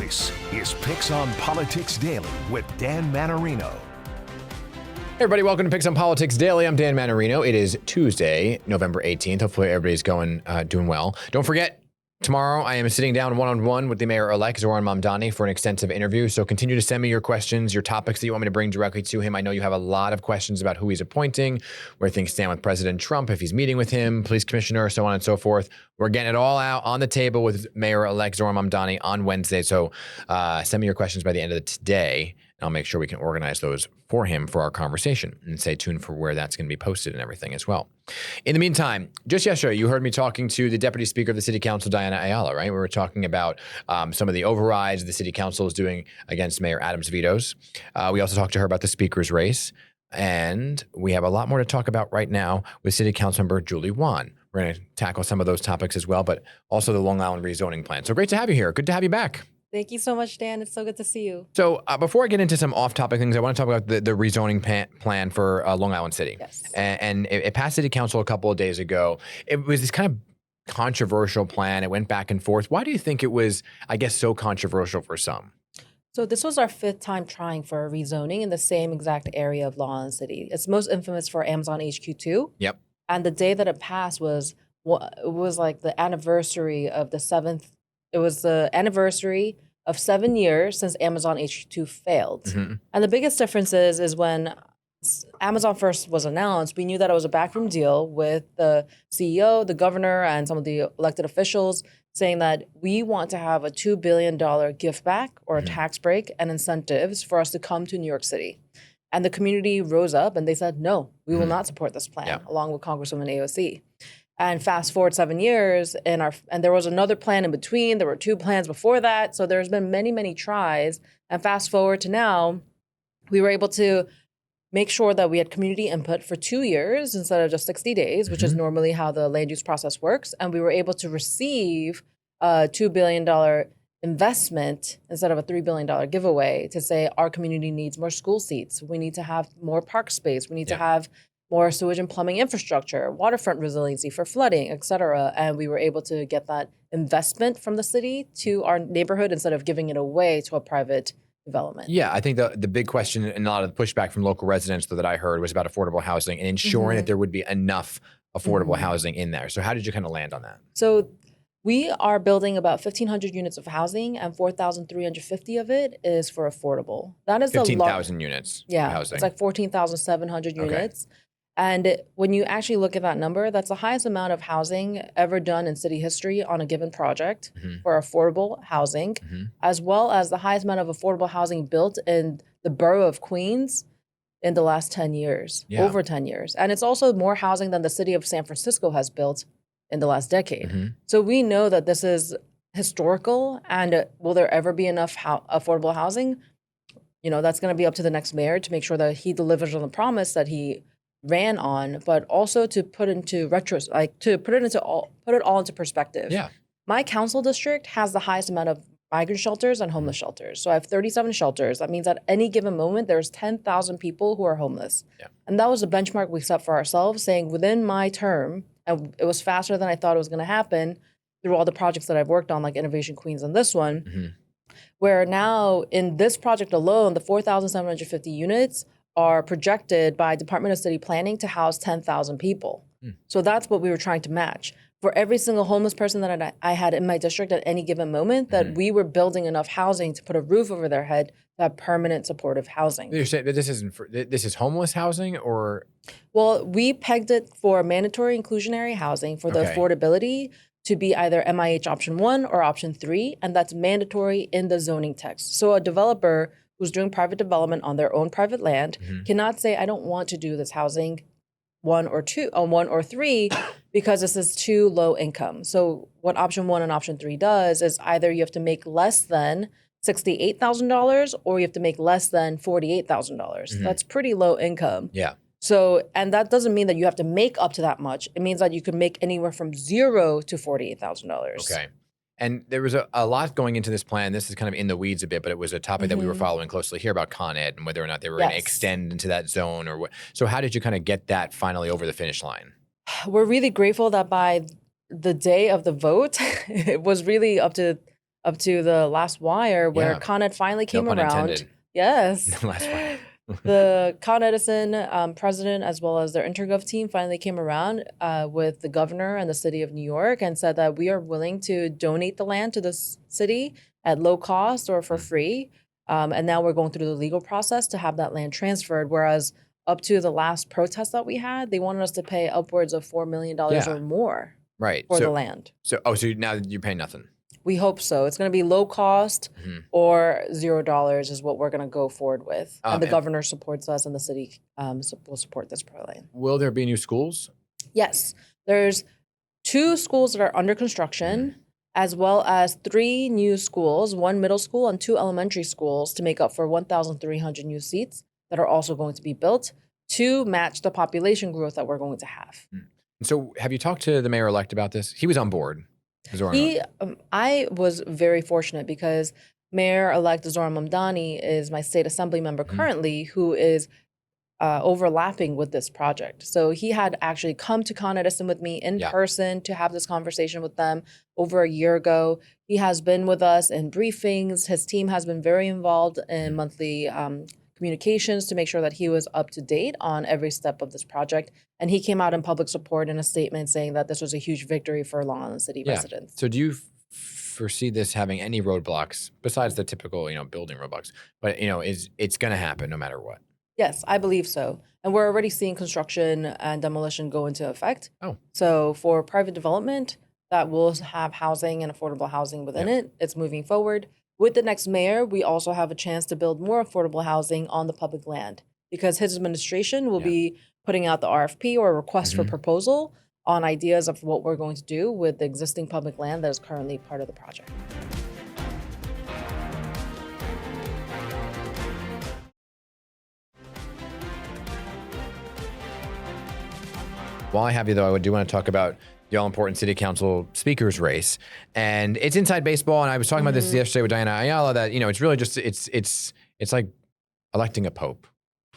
This is PIX on Politics Daily with Dan Mannarino. Hey everybody, welcome to PIX on Politics Daily. I'm Dan Mannarino. It is Tuesday, November 18th. Hopefully everybody's doing well. Don't forget, tomorrow I am sitting down one-on-one with the mayor-elect, Zoran Mamdani, for an extensive interview. So continue to send me your questions, your topics that you want me to bring directly to him. I know you have a lot of questions about who he's appointing, where things stand with President Trump, if he's meeting with him, police commissioner, so on and so forth. We're getting it all out on the table with Mayor-elect Zoran Mamdani on Wednesday. So send me your questions by the end of today. I'll make sure we can organize those for him for our conversation, and stay tuned for where that's going to be posted and everything as well. In the meantime, just yesterday, you heard me talking to the Deputy Speaker of the City Council, Diana Ayala, right? We were talking about some of the overrides the City Council is doing against Mayor Adams' vetoes. We also talked to her about the Speaker's race, and we have a lot more to talk about right now with City Council member Julie Wan. We're going to tackle some of those topics as well, but also the Long Island rezoning plan. So great to have you here. Good to have you back. Thank you so much, Dan. It's so good to see you. So before I get into some off-topic things, I want to talk about the rezoning plan for Long Island City. Yes. And it passed City Council a couple of days ago. It was this kind of controversial plan. It went back and forth. Why do you think it was, I guess, so controversial for some? So this was our fifth time trying for rezoning in the same exact area of Long Island City. It's most infamous for Amazon HQ2. Yep. And the day that it passed was like the anniversary of the seventh. It was the anniversary of 7 years since Amazon HQ2 failed. Mm-hmm. And the biggest difference is when Amazon first was announced, we knew that it was a backroom deal with the CEO, the governor, and some of the elected officials saying that we want to have a $2 billion gift back or a tax break and incentives for us to come to New York City. And the community rose up and they said, no, we will not support this plan, along with Congresswoman AOC. And fast forward 7 years, and there was another plan in between. There were two plans before that. So there's been many, many tries. And fast forward to now, we were able to make sure that we had community input for 2 years instead of just 60 days, which is normally how the land use process works. And we were able to receive a $2 billion investment instead of a $3 billion giveaway to say our community needs more school seats. We need to have more park space. We need to have more sewage and plumbing infrastructure, waterfront resiliency for flooding, et cetera. And we were able to get that investment from the city to our neighborhood instead of giving it away to a private development. Yeah, I think the big question and a lot of the pushback from local residents that I heard was about affordable housing and ensuring that there would be enough affordable housing in there. So how did you kind of land on that? So we are building about 1,500 units of housing, and 4,350 of it is for affordable. That is 15,000 units of housing. It's like 14,700 units. And when you actually look at that number, that's the highest amount of housing ever done in city history on a given project for affordable housing, as well as the highest amount of affordable housing built in the borough of Queens in the last 10 years, over 10 years. And it's also more housing than the city of San Francisco has built in the last decade. So we know that this is historical, and will there ever be enough affordable housing? You know, that's going to be up to the next mayor to make sure that he delivers on the promise that he ran on, but also to put into put it all into perspective. Yeah. My council district has the highest amount of migrant shelters and homeless shelters. So I have 37 shelters. That means at any given moment, there's 10,000 people who are homeless. Yeah. And that was a benchmark we set for ourselves, saying within my term, and it was faster than I thought it was going to happen through all the projects that I've worked on, like Innovation Queens and this one, where now in this project alone, the 4,750 units are projected by Department of City Planning to house 10,000 people. So that's what we were trying to match. For every single homeless person that I had in my district at any given moment, that we were building enough housing to put a roof over their head to have permanent supportive housing. You're saying that this is homeless housing, or? Well, we pegged it for mandatory inclusionary housing for the affordability to be either MIH option 1 or option 3, and that's mandatory in the zoning text. So a developer who's doing private development on their own private land cannot say, I don't want to do this housing 1 or 3 because this is too low income. So what option 1 and option 3 does is either you have to make less than $68,000 or you have to make less than $48,000. That's pretty low income. Yeah. So, and that doesn't mean that you have to make up to that much. It means that you could make anywhere from $0 to $48,000. Okay. And there was a lot going into this plan. This is kind of in the weeds a bit, but it was a topic that we were following closely here about Con Ed and whether or not they were going to extend into that zone or what. So how did you kind of get that finally over the finish line? We're really grateful that by the day of the vote, it was really up to up to the last wire where Yeah. Con Ed finally came pun around. intended. Yes. Last wire. The Con Edison president, as well as their intergov team, finally came around with the governor and the city of New York and said that we are willing to donate the land to the city at low cost or for free. And now we're going through the legal process to have that land transferred. Whereas up to the last protest that we had, they wanted us to pay upwards of $4 million or more Right. for the land. So now you're paying nothing. We hope so. It's going to be low cost or $0 is what we're going to go forward with. And the governor supports us and the city will support this plan. Will there be new schools? Yes. There's 2 schools that are under construction, as well as 3 new schools, 1 middle school and 2 elementary schools to make up for 1,300 new seats that are also going to be built to match the population growth that we're going to have. So have you talked to the mayor-elect about this? He was on board. I was very fortunate because Mayor-elect Zohran Mamdani is my state assembly member currently, who is overlapping with this project. So he had actually come to Con Edison with me in person to have this conversation with them over a year ago. He has been with us in briefings. His team has been very involved in monthly communications to make sure that he was up to date on every step of this project. And he came out in public support in a statement saying that this was a huge victory for Long Island City residents. So do you foresee this having any roadblocks besides the typical, building roadblocks? But, it's going to happen no matter what. Yes, I believe so. And we're already seeing construction and demolition go into effect. Oh. So for private development that will have housing and affordable housing within it, it's moving forward. With the next mayor, we also have a chance to build more affordable housing on the public land because his administration will be putting out the RFP or request for proposal on ideas of what we're going to do with the existing public land that is currently part of the project. While I have you, though, I do want to talk about the all-important city council speakers race. And it's inside baseball, and I was talking about this yesterday with Diana Ayala, that, it's really just, it's like electing a pope.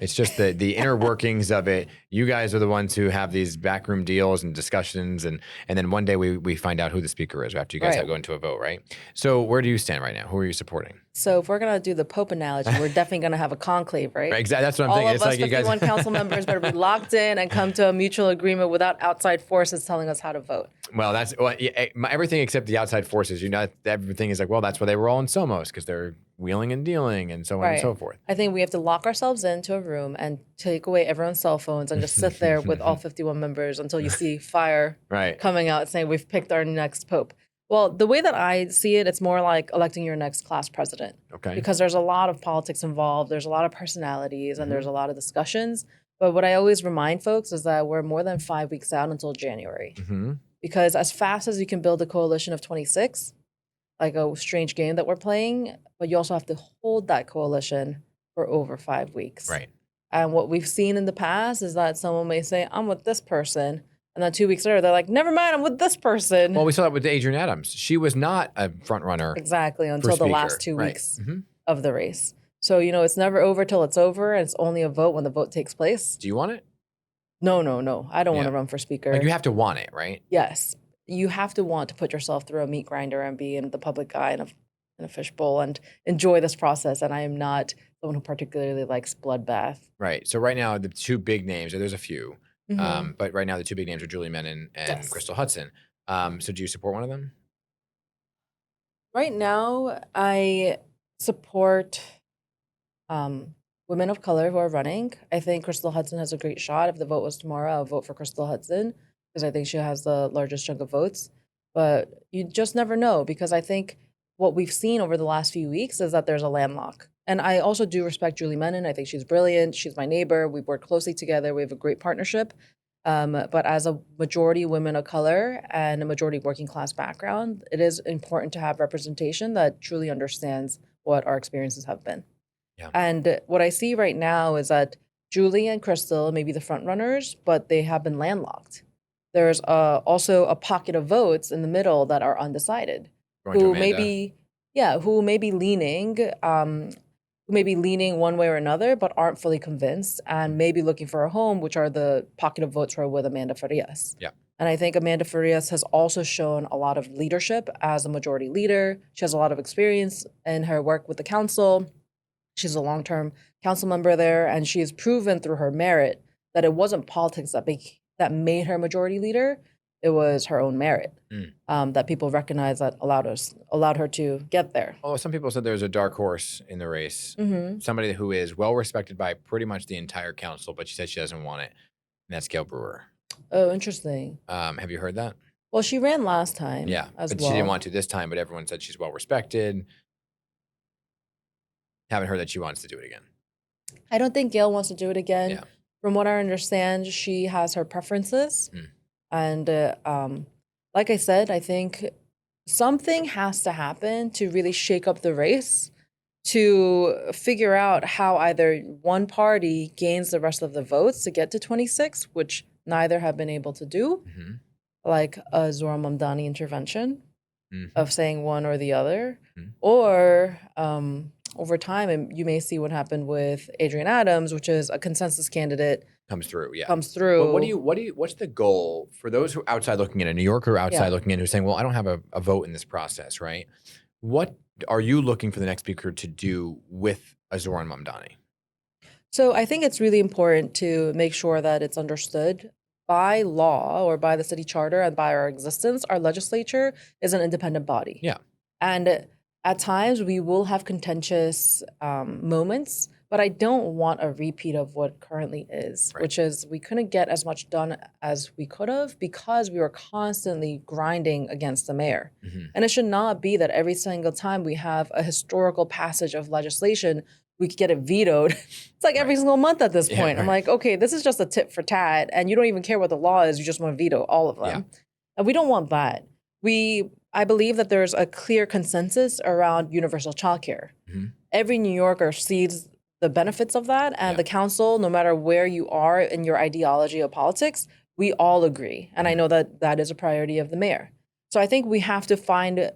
It's just the inner workings of it. You guys are the ones who have these backroom deals and discussions, and then one day we find out who the speaker is after you guys have go into a vote, right? So where do you stand right now? Who are you supporting? So if we're going to do the Pope analogy, we're definitely going to have a conclave, right? Exactly. That's what I'm thinking. All of it's us like 51 council members better be locked in and come to a mutual agreement without outside forces telling us how to vote. Well, everything except the outside forces. Everything is like, well, that's why they were all in Somos, because they're wheeling and dealing and so on and so forth. I think we have to lock ourselves into a room and take away everyone's cell phones and just sit there with all 51 members until you see fire coming out saying we've picked our next pope. Well, the way that I see it, it's more like electing your next class president. Okay. Because there's a lot of politics involved, there's a lot of personalities, and there's a lot of discussions. But what I always remind folks is that we're more than 5 weeks out until January. Because as fast as you can build a coalition of 26, like a strange game that we're playing, but you also have to hold that coalition for over 5 weeks. Right. And what we've seen in the past is that someone may say, I'm with this person. And then 2 weeks later, they're like, never mind, I'm with this person. Well, we saw that with Adrienne Adams. She was not a front runner. Exactly, until the last 2 weeks of the race. So, it's never over till it's over, and it's only a vote when the vote takes place. Do you want it? No. I don't want to run for speaker. Like, you have to want it, right? Yes. You have to want to put yourself through a meat grinder and be in the public eye in a fishbowl and enjoy this process. And I am not someone who particularly likes bloodbath. Right. So right now, the 2 big names, there's a few, but right now the 2 big names are Julie Menon and Crystal Hudson. So do you support one of them? Right now, I support women of color who are running. I think Crystal Hudson has a great shot. If the vote was tomorrow, I'll vote for Crystal Hudson because I think she has the largest chunk of votes. But you just never know, because I think what we've seen over the last few weeks is that there's a landlock. And I also do respect Julie Menon. I think she's brilliant. She's my neighbor. We've worked closely together. We have a great partnership. But as a majority women of color and a majority working class background, it is important to have representation that truly understands what our experiences have been. Yeah. And what I see right now is that Julie and Crystal may be the front runners, but they have been landlocked. There's also a pocket of votes in the middle that are undecided, who may be leaning one way or another, but aren't fully convinced and maybe looking for a home, which are the pocket of votes who are with Amanda Farias. Yeah. And I think Amanda Farias has also shown a lot of leadership as a majority leader. She has a lot of experience in her work with the council. She's a long-term council member there, and she has proven through her merit that it wasn't politics that made her majority leader. It was her own merit that people recognized that allowed her to get there. Oh, some people said there's a dark horse in the race. Somebody who is well respected by pretty much the entire council, but she said she doesn't want it. And that's Gail Brewer. Oh, interesting. Have you heard that? Well, she ran last time. Yeah, as but well. she didn't want to this time. But everyone said she's well respected. Haven't heard that she wants to do it again. I don't think Gail wants to do it again. Yeah. From what I understand, she has her preferences. And like I said, I think something has to happen to really shake up the race, to figure out how either one party gains the rest of the votes to get to 26, which neither have been able to do, like a Zohran Mamdani intervention of saying one or the other, or over time, and you may see what happened with Adrienne Adams, which is a consensus candidate. Comes through. Well, what's the goal for those who are outside looking in, a New Yorker outside looking in, who's saying, well, I don't have a vote in this process, right? What are you looking for the next speaker to do with a Zohran Mamdani? So I think it's really important to make sure that it's understood by law or by the city charter and by our existence, our legislature is an independent body. Yeah. And at times we will have contentious moments, but I don't want a repeat of what currently is, which is we couldn't get as much done as we could have because we were constantly grinding against the mayor. And it should not be that every single time we have a historical passage of legislation, we could get it vetoed. It's like every single month at this point. I'm like, okay, this is just a tit for tat, and you don't even care what the law is. You just want to veto all of them. And we don't want that. I believe that there's a clear consensus around universal childcare. Every New Yorker sees the benefits of that, and the council, no matter where you are in your ideology of politics, we all agree. And I know that that is a priority of the mayor. So I think we have to find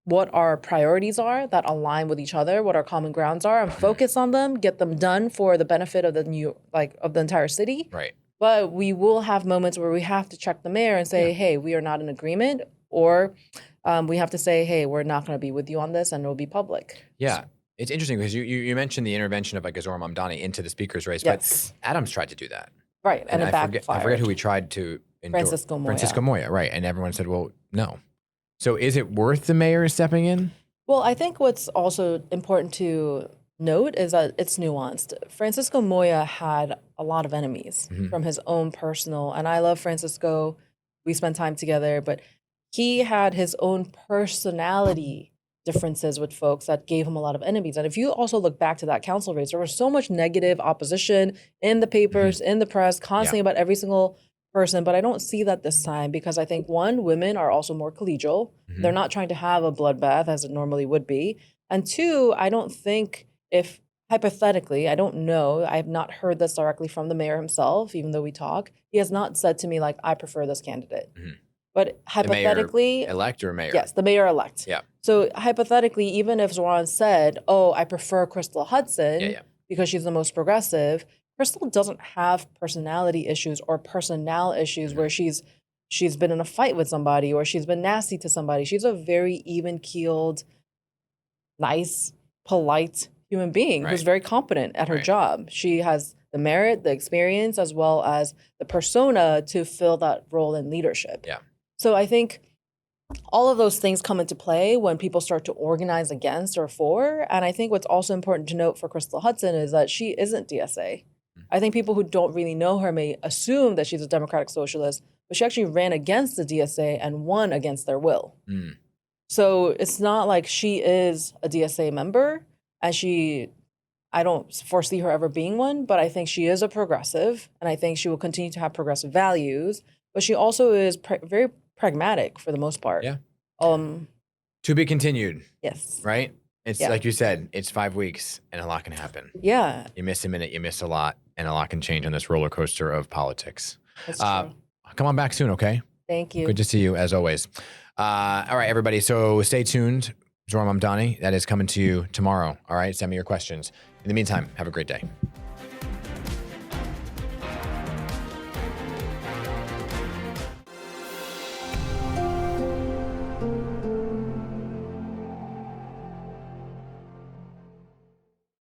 what our priorities are that align with each other, what our common grounds are, and focus on them, get them done for the benefit of of the entire city. Right. But we will have moments where we have to check the mayor and say, hey, we are not in agreement, or we have to say, hey, we're not going to be with you on this, and it'll be public. Yeah. It's interesting because you mentioned the intervention of like Zohran Mamdani into the speaker's race, but Adams tried to do that. Right, and it backfired. I forget who he tried to endorse. Francisco Moya, right. And everyone said, well, no. So is it worth the mayor stepping in? Well, I think what's also important to note is that it's nuanced. Francisco Moya had a lot of enemies from his own personal, and I love Francisco. We spent time together, but he had his own personality differences with folks that gave him a lot of enemies. And if you also look back to that council race, there was so much negative opposition in the papers, in the press, constantly about every single person. But I don't see that this time because I think, one, women are also more collegial. They're not trying to have a bloodbath as it normally would be. And two, I don't think if hypothetically, I don't know, I have not heard this directly from the mayor himself, even though we talk, he has not said to me like, I prefer this candidate. But hypothetically, the mayor-elect or mayor? Yes, the mayor-elect. Yeah. So hypothetically, even if Zohran said, oh, I prefer Crystal Hudson because she's the most progressive, Crystal doesn't have personality issues or personnel issues where she's been in a fight with somebody or she's been nasty to somebody. She's a very even-keeled, nice, polite human being who's very competent at her job. She has the merit, the experience, as well as the persona to fill that role in leadership. Yeah. So I think all of those things come into play when people start to organize against or for. And I think what's also important to note for Crystal Hudson is that she isn't DSA. I think people who don't really know her may assume that she's a democratic socialist, but she actually ran against the DSA and won against their will. So it's not like she is a DSA member, and I don't foresee her ever being one, but I think she is a progressive, and I think she will continue to have progressive values, but she also is very pragmatic for the most part. Yeah. To be continued. Yes. Right? It's like you said, it's 5 weeks and a lot can happen. Yeah. You miss a minute, you miss a lot, and a lot can change on this roller coaster of politics. That's true. Come on back soon, okay? Thank you. Good to see you as always. All right, everybody. So stay tuned. Zohran Mamdani, that is coming to you tomorrow. All right. Send me your questions. In the meantime, have a great day.